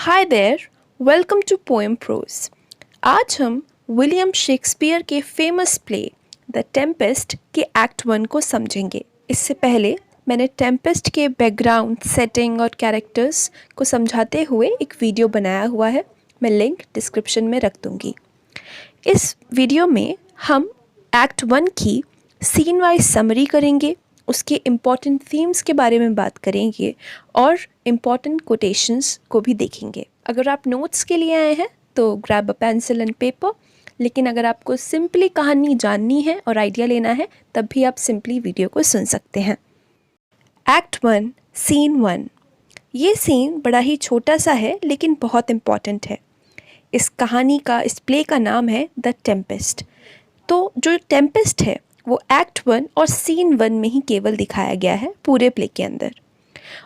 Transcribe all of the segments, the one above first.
Hi there, welcome to poem prose. आज हम William Shakespeare के फेमस प्ले द टेम्पेस्ट के एक्ट 1 को समझेंगे। इससे पहले मैंने टेम्पेस्ट के बैकग्राउंड, सेटिंग और कैरेक्टर्स को समझाते हुए एक वीडियो बनाया हुआ है। मैं लिंक डिस्क्रिप्शन में रख दूँगी। इस वीडियो में हम एक्ट 1 की सीन वाइज समरी करेंगे, उसके इम्पॉर्टेंट थीम्स के बारे में बात करेंगे और इम्पॉर्टेंट कोटेशंस को भी देखेंगे। अगर आप नोट्स के लिए आए हैं तो grab a pencil and paper, लेकिन अगर आपको सिंपली कहानी जाननी है और आइडिया लेना है तब भी आप सिंपली वीडियो को सुन सकते हैं। Act 1 scene 1। ये सीन बड़ा ही छोटा सा है लेकिन बहुत इम्पॉर्टेंट है। इस कहानी का, इस प्ले का नाम है द टेम्पेस्ट। तो जो टेम्पेस्ट है वो एक्ट 1 और सीन 1 में ही केवल दिखाया गया है पूरे प्ले के अंदर।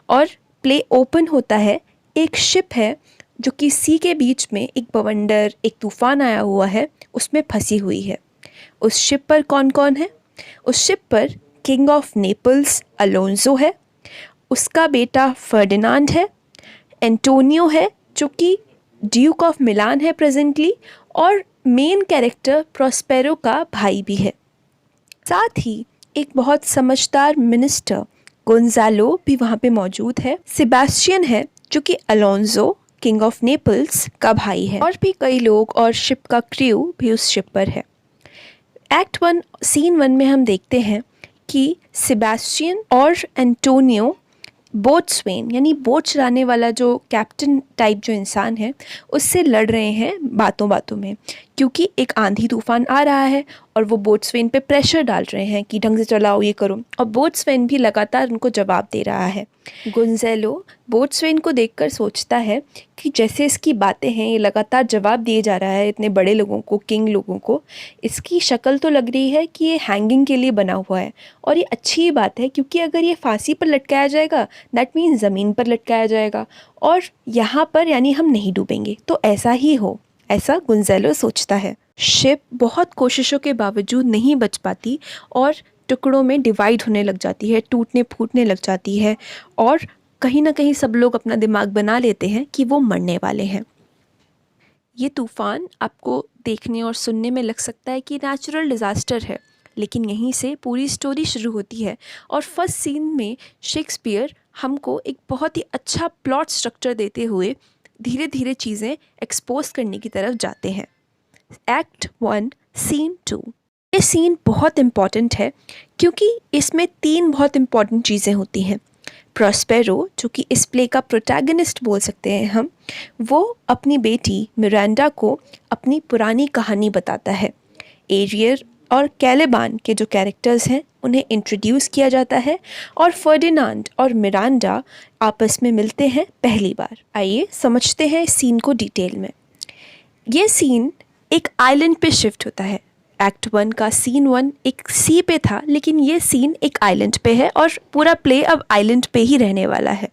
और प्ले ओपन होता है, एक शिप है जो कि सी के बीच में एक बवंडर, एक तूफान आया हुआ है, उसमें फंसी हुई है। उस शिप पर कौन कौन है? उस शिप पर किंग ऑफ नेपल्स अलोंसो है, उसका बेटा फर्डिनांड है, एंटोनियो है जो कि ड्यूक ऑफ मिलान है प्रेजेंटली, और मेन कैरेक्टर प्रॉस्पेरो का भाई भी है। साथ ही एक बहुत समझदार मिनिस्टर गोंजालो भी वहाँ पे मौजूद है। सेबास्टियन है जो कि अलोंसो किंग ऑफ नेपल्स का भाई है, और भी कई लोग और शिप का क्रू भी उस शिप पर है। एक्ट 1 सीन 1 में हम देखते हैं कि सेबास्टियन और एंटोनियो बोट्सवेन यानी बोट चलाने वाला जो कैप्टन टाइप जो इंसान है उससे लड़ रहे हैं बातों बातों में, क्योंकि एक आंधी तूफान आ रहा है और वो बोट्सवेन पे प्रेशर डाल रहे हैं कि ढंग से चलाओ, ये करो, और बोट्सवेन भी लगातार उनको जवाब दे रहा है। गोंज़ेलो बोट्सवेन को देखकर सोचता है कि जैसे इसकी बातें हैं, ये लगातार जवाब दिए जा रहा है इतने बड़े लोगों को, किंग लोगों को, इसकी शक्ल तो लग रही है कि ये हैंगिंग के लिए बना हुआ है। और ये अच्छी बात है क्योंकि अगर ये फांसी पर लटकाया जाएगा दैट मीन्स ज़मीन पर लटकाया जाएगा और यहाँ पर यानी हम नहीं डूबेंगे। तो ऐसा ही हो, ऐसा गोंज़ेलो सोचता है। शिप बहुत कोशिशों के बावजूद नहीं बच पाती और टुकड़ों में डिवाइड होने लग जाती है, टूटने फूटने लग जाती है, और कहीं ना कहीं सब लोग अपना दिमाग बना लेते हैं कि वो मरने वाले हैं। ये तूफ़ान आपको देखने और सुनने में लग सकता है कि नेचुरल डिज़ास्टर है, लेकिन यहीं से पूरी स्टोरी शुरू होती है। और फर्स्ट सीन में शेक्सपियर हमको एक बहुत ही अच्छा प्लॉट स्ट्रक्चर देते हुए धीरे धीरे चीज़ें एक्सपोज करने की तरफ जाते हैं। Act 1 scene 2। ये सीन बहुत इम्पॉर्टेंट है क्योंकि इसमें 3 बहुत इम्पॉर्टेंट चीज़ें होती हैं। प्रॉस्पेरो, जो कि इस प्ले का प्रोटैगनिस्ट बोल सकते हैं हम, वो अपनी बेटी मिरांडा को अपनी पुरानी कहानी बताता है। एरियर और कैलेबान के जो कैरेक्टर्स हैं उन्हें इंट्रोड्यूस किया जाता है, और फर्डिनांड और मिरांडा आपस में मिलते हैं पहली बार। आइए समझते हैं इस सीन को डिटेल में। ये सीन एक आइलैंड पे शिफ्ट होता है। एक्ट 1 का सीन 1 एक सी पे था, लेकिन ये सीन एक आइलैंड पे है और पूरा प्ले अब आइलैंड पे ही रहने वाला है,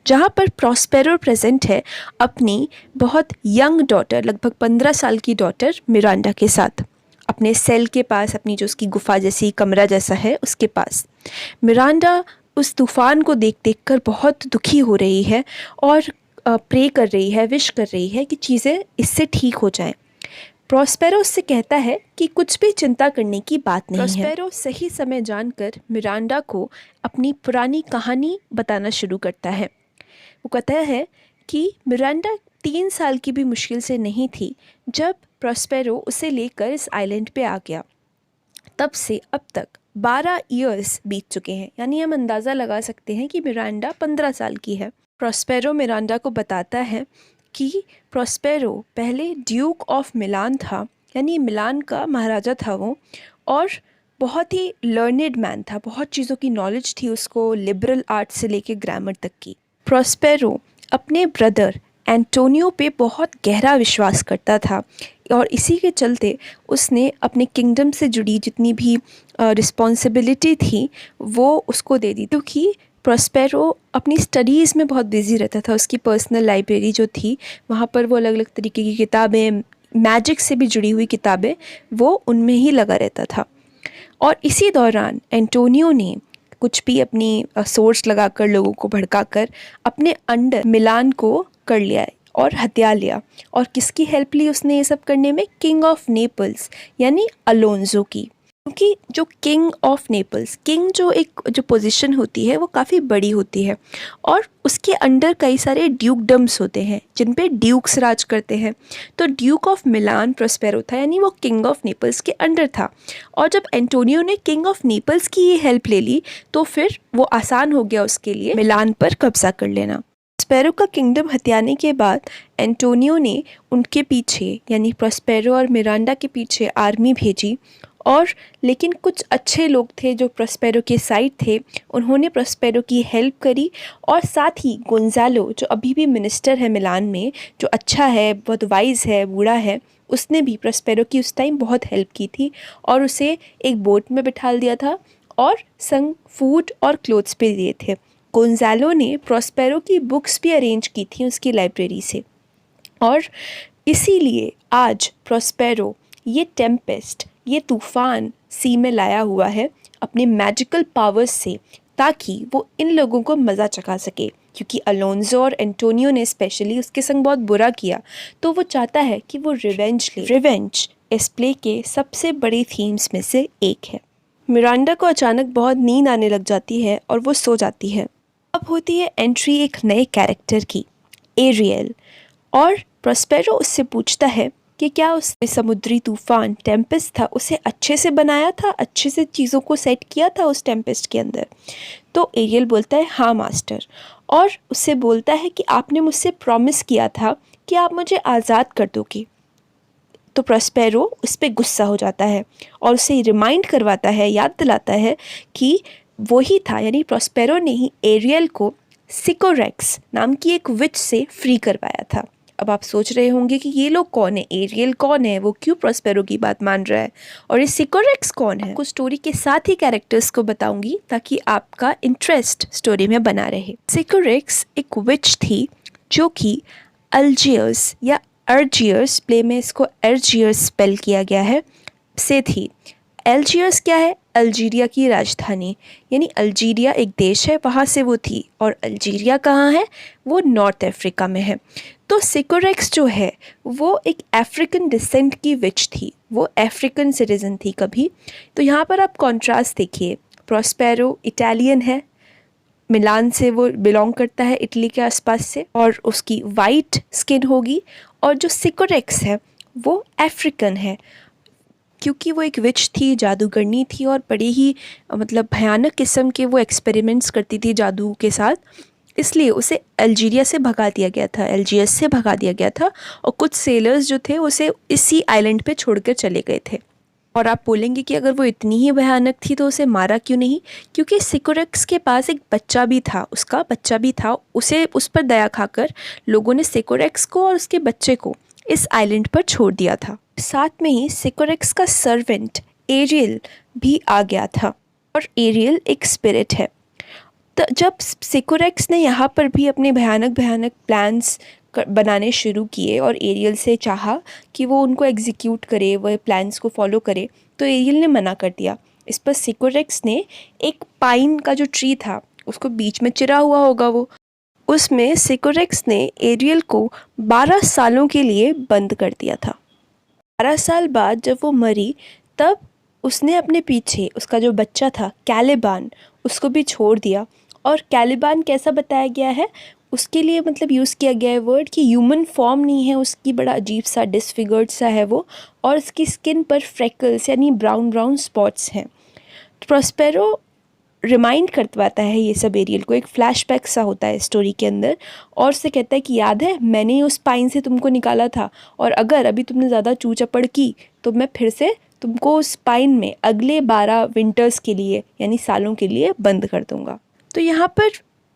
जहाँ पर प्रॉस्पेरो प्रेजेंट है अपनी बहुत यंग डॉटर, लगभग 15 साल की डॉटर मिरांडा के साथ, अपने सेल के पास, अपनी जो उसकी गुफा जैसी कमरा जैसा है उसके पास। मिरांडा उस तूफ़ान को देख देख कर बहुत दुखी हो रही है और प्रे कर रही है, विश कर रही है कि चीज़ें इससे ठीक हो जाएं। प्रॉस्पेरो उससे कहता है कि कुछ भी चिंता करने की बात नहीं है। प्रॉस्पेरो सही समय जानकर मिरांडा को अपनी पुरानी कहानी बताना शुरू करता है। वो कहता है कि मिरांडा 3 साल की भी मुश्किल से नहीं थी जब प्रॉस्पेरो उसे लेकर इस आइलैंड पे आ गया। तब से अब तक 12 ईयर्स बीत चुके हैं, यानी हम अंदाज़ा लगा सकते हैं कि मिरांडा 15 साल की है। प्रॉस्पेरो मिरांडा को बताता है कि प्रॉस्पेरो पहले ड्यूक ऑफ मिलान था, यानी मिलान का महाराजा था वो, और बहुत ही लर्नेड मैन था, बहुत चीज़ों की नॉलेज थी उसको, लिबरल आर्ट से लेके ग्रामर तक की। प्रॉस्पेरो अपने ब्रदर एंटोनियो पे बहुत गहरा विश्वास करता था, और इसी के चलते उसने अपने किंगडम से जुड़ी जितनी भी रिस्पॉन्सिबिलिटी थी वो उसको दे दी, क्योंकि प्रॉस्पेरो अपनी स्टडीज़ में बहुत बिजी रहता था। उसकी पर्सनल लाइब्रेरी जो थी वहाँ पर वो अलग अलग तरीके की किताबें, मैजिक से भी जुड़ी हुई किताबें, वो उनमें ही लगा रहता था। और इसी दौरान एंटोनियो ने कुछ भी अपनी सोर्स लगाकर, लोगों को भड़काकर अपने अंडर मिलान को कर लिया है, और हत्या लिया। और किसकी हेल्प ली उसने ये सब करने में? किंग ऑफ नेपल्स यानी अलोंजो की। क्योंकि जो किंग ऑफ नेपल्स, किंग जो पोजीशन होती है वो काफ़ी बड़ी होती है और उसके अंडर कई सारे ड्यूकडम्स होते हैं जिन पे ड्यूक्स राज करते हैं। तो ड्यूक ऑफ मिलान प्रोस्पेरो था, यानी वो किंग ऑफ नेपल्स के अंडर था। और जब एंटोनियो ने किंग ऑफ नेपल्स की ये हेल्प ले ली तो फिर वो आसान हो गया उसके लिए मिलान पर कब्जा कर लेना। प्रोस्पेरो का किंगडम हथियाने के बाद एंटोनियो ने उनके पीछे यानी प्रोस्पेरो और मिरांडा के पीछे आर्मी भेजी। और लेकिन कुछ अच्छे लोग थे जो प्रोस्पेरो के साइड थे, उन्होंने प्रोस्पेरो की हेल्प करी। और साथ ही गोंजालो जो अभी भी मिनिस्टर है मिलान में, जो अच्छा है, बहुत वाइज है, बूढ़ा है, उसने भी प्रोस्पेरो की उस टाइम बहुत हेल्प की थी और उसे एक बोट में बिठा दिया था और संग फूड और क्लोथ्स भी दिए थे। गोंजालो ने प्रोस्पेरो की बुक्स भी अरेंज की थी उसकी लाइब्रेरी से। और इसीलिए आज प्रोस्पेरो ये टेम्पेस्ट, ये तूफ़ान सी में लाया हुआ है अपने मैजिकल पावर्स से, ताकि वो इन लोगों को मज़ा चखा सके। क्योंकि अलोंजो और एंटोनियो ने स्पेशली उसके संग बहुत बुरा किया, तो वो चाहता है कि वो रिवेंज ले। रिवेंज इस प्ले के सबसे बड़े थीम्स में से एक है। मिरांडा को अचानक बहुत नींद आने लग जाती है और वो सो जाती है। अब होती है एंट्री एक नए कैरेक्टर की, एरियल। और प्रोस्पेरो उससे पूछता है कि क्या उस समुद्री तूफान टेम्पेस्ट था उसे अच्छे से बनाया था, अच्छे से चीज़ों को सेट किया था उस टेम्पेस्ट के अंदर? तो एरियल बोलता है हाँ मास्टर, और उससे बोलता है कि आपने मुझसे प्रॉमिस किया था कि आप मुझे आज़ाद कर दोगे। तो प्रोस्पेरो उस पर गुस्सा हो जाता है और उसे रिमाइंड करवाता है, याद दिलाता है कि वही था, यानी प्रोस्पेरो ने ही एरियल को सिकोरेक्स नाम की एक विच से फ्री करवाया था। अब आप सोच रहे होंगे कि ये लोग कौन है, एरियल कौन है, वो क्यों प्रोस्पेरो की बात मान रहा है, और ये सिकोरेक्स कौन है? कुछ स्टोरी के साथ ही कैरेक्टर्स को बताऊंगी ताकि आपका इंटरेस्ट स्टोरी में बना रहे। सिकोरेक्स एक विच थी जो कि अल्जियर्स या अर्जियर्स, प्ले में इसको अर्जियर्स स्पेल किया गया है, से थी। अल्जियर्स क्या है? अल्जीरिया की राजधानी, यानी अल्जीरिया एक देश है, वहाँ से वो थी। और अल्जीरिया कहाँ है? वो नॉर्थ अफ्रीका में है। तो सिकोरेक्स जो है वो एक अफ्रीकन डिसेंट की विच थी, वो अफ्रीकन सिटीज़न थी कभी। तो यहाँ पर आप कॉन्ट्रास्ट देखिए, प्रोस्पेरो इटालियन है, मिलान से वो बिलोंग करता है, इटली के आसपास से, और उसकी वाइट स्किन होगी। और जो सिकोरेक्स है वो अफ्रीकन है, क्योंकि वो एक विच थी, जादूगरनी थी, और बड़े ही मतलब भयानक किस्म के वो एक्सपेरिमेंट्स करती थी जादू के साथ। इसलिए उसे अल्जीरिया से भगा दिया गया था, अल्जियर्स से भगा दिया गया था, और कुछ सेलर्स जो थे उसे इसी आइलैंड पे छोड़कर चले गए थे। और आप बोलेंगे कि अगर वो इतनी ही भयानक थी तो उसे मारा क्यों नहीं? क्योंकि सिकोरेक्स के पास एक बच्चा भी था, उसका बच्चा भी था, उसे उस पर दया खाकर लोगों ने सिकोरेक्स को और उसके बच्चे को इस आइलैंड पर छोड़ दिया था। साथ में ही सिकोरेक्स का सर्वेंट एरियल भी आ गया था, और एरियल एक स्पिरिट है। तो जब सिकोरेक्स ने यहाँ पर भी अपने भयानक भयानक प्लान्स बनाने शुरू किए और एरियल से चाहा कि वो उनको एग्जीक्यूट करे, वह प्लान्स को फॉलो करे, तो एरियल ने मना कर दिया। इस पर सिकोरेक्स ने एक पाइन का जो ट्री था उसको बीच में चिरा हुआ होगा वो, उसमें सिकोरेक्स ने एरियल को 12 सालों के लिए बंद कर दिया था। 12 साल बाद जब वो मरी तब उसने अपने पीछे उसका जो बच्चा था कैलिबान, उसको भी छोड़ दिया। और कैलिबान कैसा बताया गया है, उसके लिए मतलब यूज़ किया गया है वर्ड कि ह्यूमन फॉर्म नहीं है उसकी, बड़ा अजीब सा डिसफिगर्ड सा है वो, और उसकी स्किन पर फ्रेकल्स यानी ब्राउन ब्राउन स्पॉट्स हैं। प्रोस्पेरो रिमाइंड करवाता है ये सब एरियल को, एक फ्लैशबैक सा होता है स्टोरी के अंदर, और उससे कहता है कि याद है मैंने ही उस पाइन से तुमको निकाला था, और अगर अभी तुमने ज़्यादा चू चपड़ की तो मैं फिर से तुमको उस पाइन में अगले 12 विंटर्स के लिए यानी सालों के लिए बंद कर दूँगा। तो यहाँ पर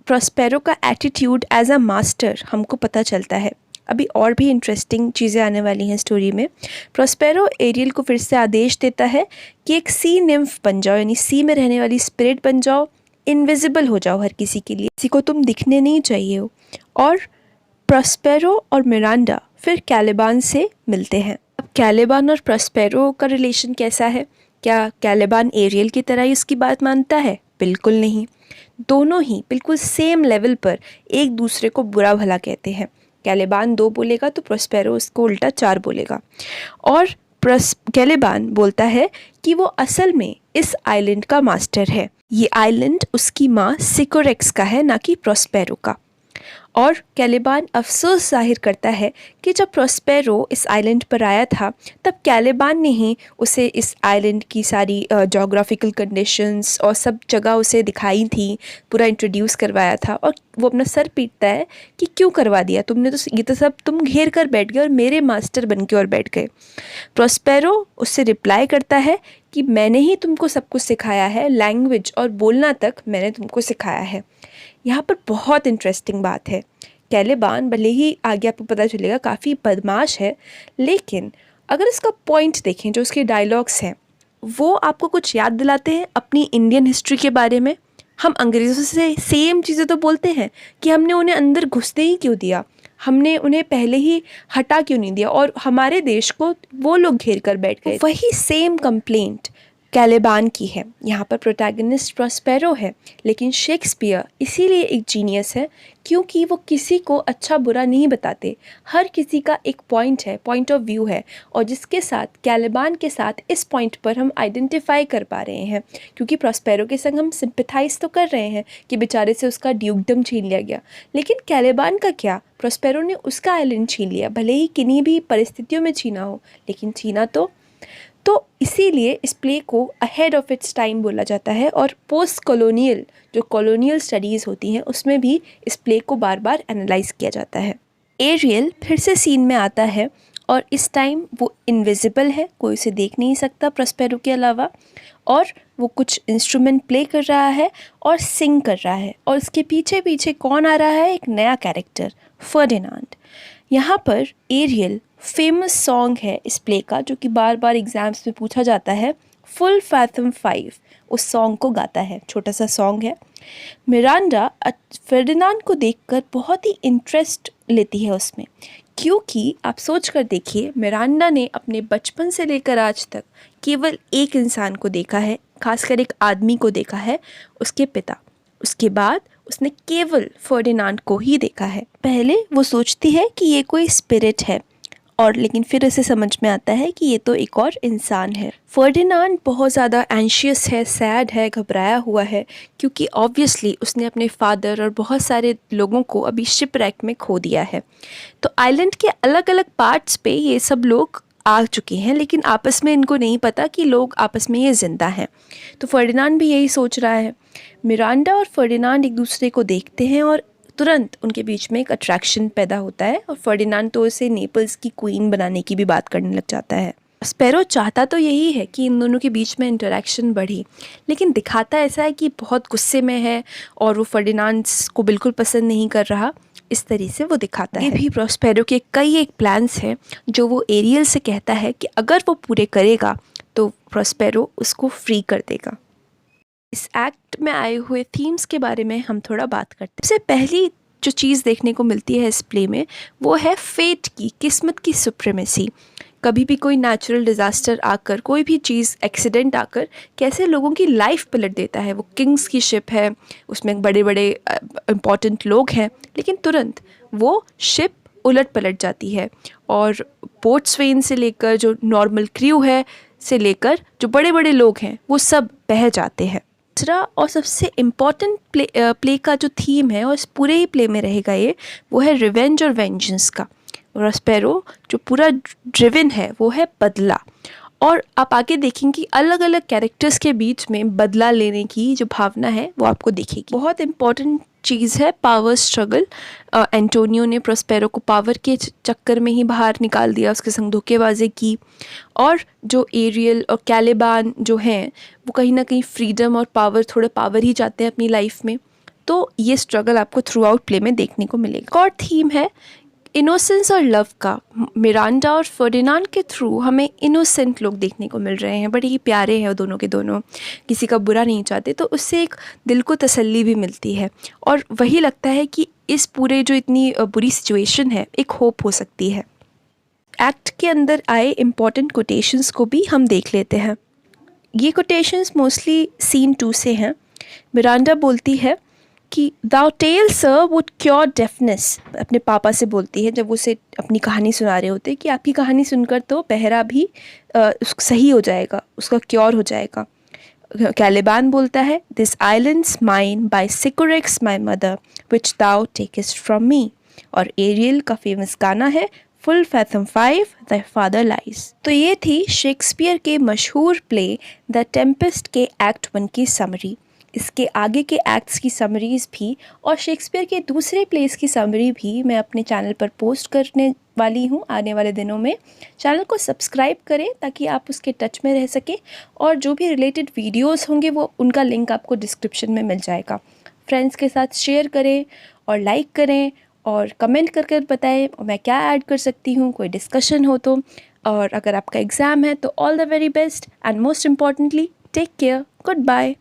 प्रोस्पेरो का एटीट्यूड एज अ मास्टर हमको पता चलता है। अभी और भी इंटरेस्टिंग चीज़ें आने वाली हैं स्टोरी में। प्रोस्पेरो एरियल को फिर से आदेश देता है कि एक सी निम्फ बन जाओ, यानी सी में रहने वाली स्पिरिट बन जाओ, इनविजिबल हो जाओ हर किसी के लिए, किसी को तुम दिखने नहीं चाहिए हो। और प्रोस्पेरो और मिरांडा फिर कैलिबान से मिलते हैं। अब कैलिबान और प्रोस्पेरो का रिलेशन कैसा है? क्या कैलिबान एरियल की तरह ही उसकी बात मानता है? बिल्कुल नहीं। दोनों ही बिल्कुल सेम लेवल पर एक दूसरे को बुरा भला कहते हैं। कैलिबान 2 बोलेगा तो प्रोस्पेरो उसको उल्टा 4 बोलेगा। और कैलिबान बोलता है कि वो असल में इस आइलैंड का मास्टर है। ये आइलैंड उसकी माँ सिकोरेक्स का है, ना कि प्रोस्पेरो का। और कैलिबान अफसोस जाहिर करता है कि जब प्रोस्पेरो इस आइलैंड पर आया था तब कैलिबान ने ही उसे इस आइलैंड की सारी जोग्राफिकल कंडीशंस और सब जगह उसे दिखाई थी, पूरा इंट्रोड्यूस करवाया था। और वो अपना सर पीटता है कि क्यों करवा दिया तुमने, तो ये तो सब तुम घेर कर बैठ गए और मेरे मास्टर बन के और बैठ गए। प्रोस्पेरो उससे रिप्लाई करता है कि मैंने ही तुमको सब कुछ सिखाया है, लैंग्वेज और बोलना तक मैंने तुमको सिखाया है। यहाँ पर बहुत इंटरेस्टिंग बात है, कैलिबान भले ही आगे आपको पता चलेगा काफ़ी बदमाश है, लेकिन अगर इसका पॉइंट देखें, जो उसके डायलॉग्स हैं वो आपको कुछ याद दिलाते हैं अपनी इंडियन हिस्ट्री के बारे में। हम अंग्रेज़ों से सेम चीज़ें तो बोलते हैं कि हमने उन्हें अंदर घुसने ही क्यों दिया, हमने उन्हें पहले ही हटा क्यों नहीं दिया, और हमारे देश को वो लोग घेर कर बैठ गए। वही सेम कंप्लेंट कैलिबान की है। यहाँ पर प्रोटैगनिस्ट प्रोस्पेरो है, लेकिन शेक्सपियर इसीलिए एक जीनियस है क्योंकि वो किसी को अच्छा बुरा नहीं बताते। हर किसी का एक पॉइंट है, पॉइंट ऑफ व्यू है, और जिसके साथ कैलिबान के साथ इस पॉइंट पर हम आइडेंटिफाई कर पा रहे हैं, क्योंकि प्रोस्पेरो के संग हम सिंपैथाइज तो कर रहे हैं कि बेचारे से उसका ड्यूकडम छीन लिया गया, लेकिन कैलिबान का क्या, प्रोस्पेरो ने उसका आइलैंड छीन लिया, भले ही किन्हीं भी परिस्थितियों में छीना हो, लेकिन छीना तो इसीलिए इस प्ले को अहेड ऑफ इट्स टाइम बोला जाता है। और पोस्ट कॉलोनियल जो कॉलोनियल स्टडीज़ होती हैं उसमें भी इस प्ले को बार बार एनालाइज किया जाता है। एरियल फिर से सीन में आता है और इस टाइम वो इनविजिबल है, कोई उसे देख नहीं सकता प्रोस्पेरो के अलावा, और वो कुछ इंस्ट्रूमेंट प्ले कर रहा है और सिंग कर रहा है। और उसके पीछे पीछे कौन आ रहा है, एक नया कैरेक्टर फर्डिनांड। यहाँ पर एरियल फेमस सॉन्ग है इस प्ले का, जो कि बार बार एग्ज़ाम्स में पूछा जाता है, फुल फैथम 5 उस सॉन्ग को गाता है। छोटा सा सॉन्ग है। मिरांडा फर्डिनांड को देखकर बहुत ही इंटरेस्ट लेती है उसमें, क्योंकि आप सोच कर देखिए, मिरांडा ने अपने बचपन से लेकर आज तक केवल एक इंसान को देखा है, खासकर एक आदमी को देखा है, उसके पिता। उसके बाद उसने केवल फर्डिनांड को ही देखा है। पहले वो सोचती है कि ये कोई स्पिरिट है, और लेकिन फिर उसे समझ में आता है कि ये तो एक और इंसान है। फर्डिनांड बहुत ज़्यादा एंशियस है, सैड है, घबराया हुआ है, क्योंकि ऑब्वियसली उसने अपने फादर और बहुत सारे लोगों को अभी शिपरैक में खो दिया है। तो आइलैंड के अलग अलग पार्ट्स पे ये सब लोग आ चुके हैं, लेकिन आपस में इनको नहीं पता कि लोग आपस में ये ज़िंदा हैं। तो फर्डिनांड भी यही सोच रहा है। मिरांडा और फर्डिनांड एक दूसरे को देखते हैं और तुरंत उनके बीच में एक अट्रैक्शन पैदा होता है, और फर्डिनांड तो उसे नेपल्स की क्वीन बनाने की भी बात करने लग जाता है। स्पैरो चाहता तो यही है कि इन दोनों के बीच में इंटरेक्शन बढ़ी, लेकिन दिखाता ऐसा है कि बहुत गुस्से में है और वो फर्डिनांड को बिल्कुल पसंद नहीं कर रहा। इस तरह से वो दिखाता है। ये भी प्रोस्पेरो के कई एक प्लान्स हैं जो वो एरियल से कहता है कि अगर वो पूरे करेगा तो प्रोस्पेरो उसको फ्री कर देगा। इस एक्ट में आए हुए थीम्स के बारे में हम थोड़ा बात करते हैं। सबसे पहली जो चीज़ देखने को मिलती है इस प्ले में वो है फेट की, किस्मत की सुप्रीमेसी। कभी भी कोई नेचुरल डिज़ास्टर आकर, कोई भी चीज़ एक्सीडेंट आकर कैसे लोगों की लाइफ पलट देता है। वो किंग्स की शिप है, उसमें बड़े बड़े इम्पॉर्टेंट लोग हैं, लेकिन तुरंत वो शिप उलट पलट जाती है और बोट्सवेन से लेकर जो नॉर्मल क्रू है से लेकर जो बड़े बड़े लोग हैं वो सब बह जाते हैं। दूसरा और सबसे इम्पॉर्टेंट प्ले का जो थीम है और इस पूरे ही प्ले में रहेगा ये, वो है रिवेंज और वेंजेंस का। प्रोस्पेरो जो पूरा ड्रिवन है वो है बदला, और आप आगे देखेंगे अलग अलग कैरेक्टर्स के बीच में बदला लेने की जो भावना है वो आपको दिखेगी। बहुत इंपॉर्टेंट चीज़ है पावर स्ट्रगल। एंटोनियो ने प्रोस्पेरो को पावर के चक्कर में ही बाहर निकाल दिया, उसके संग धोखेबाजी की, और जो एरियल और कैलिबान जो हैं वो कहीं ना कहीं फ्रीडम और पावर, थोड़े पावर ही चाहते हैं अपनी लाइफ में। तो ये स्ट्रगल आपको थ्रू आउट प्ले में देखने को मिलेगा। और थीम है इनोसेंस और लव का। मिरांडा और फर्डिनांड के थ्रू हमें इनोसेंट लोग देखने को मिल रहे हैं, बड़े ही प्यारे हैं दोनों के दोनों, किसी का बुरा नहीं चाहते, तो उससे एक दिल को तसल्ली भी मिलती है और वही लगता है कि इस पूरे जो इतनी बुरी सिचुएशन है एक होप हो सकती है। एक्ट के अंदर आए इम्पॉर्टेंट कोटेशंस को भी हम देख लेते हैं। ये कोटेशंस मोस्टली सीन 2 से हैं। मिरांडा बोलती है, कि thou tale sir would cure deafness, अपने पापा से बोलती है जब उसे अपनी कहानी सुना रहे होते कि आपकी कहानी सुनकर तो बहरा भी सही हो जाएगा, उसका क्योर हो जाएगा। कैलिबान बोलता है this island's mine by Sycorax my mother which thou takest from me. और एरियल का फेमस गाना है full fathom 5 the father lies. तो ये थी शेक्सपियर के मशहूर प्ले द टेम्पेस्ट के एक्ट 1 की समरी। इसके आगे के एक्ट्स की समरीज़ भी और शेक्सपियर के दूसरे प्लेस की समरी भी मैं अपने चैनल पर पोस्ट करने वाली हूँ आने वाले दिनों में। चैनल को सब्सक्राइब करें ताकि आप उसके टच में रह सकें, और जो भी रिलेटेड वीडियोस होंगे वो उनका लिंक आपको डिस्क्रिप्शन में मिल जाएगा। फ्रेंड्स के साथ शेयर करें और लाइक करें और कमेंट कर बताएं मैं क्या ऐड कर सकती हूँ, कोई डिस्कशन हो तो। और अगर आपका एग्ज़ाम है तो all the very best and most importantly take care, good bye.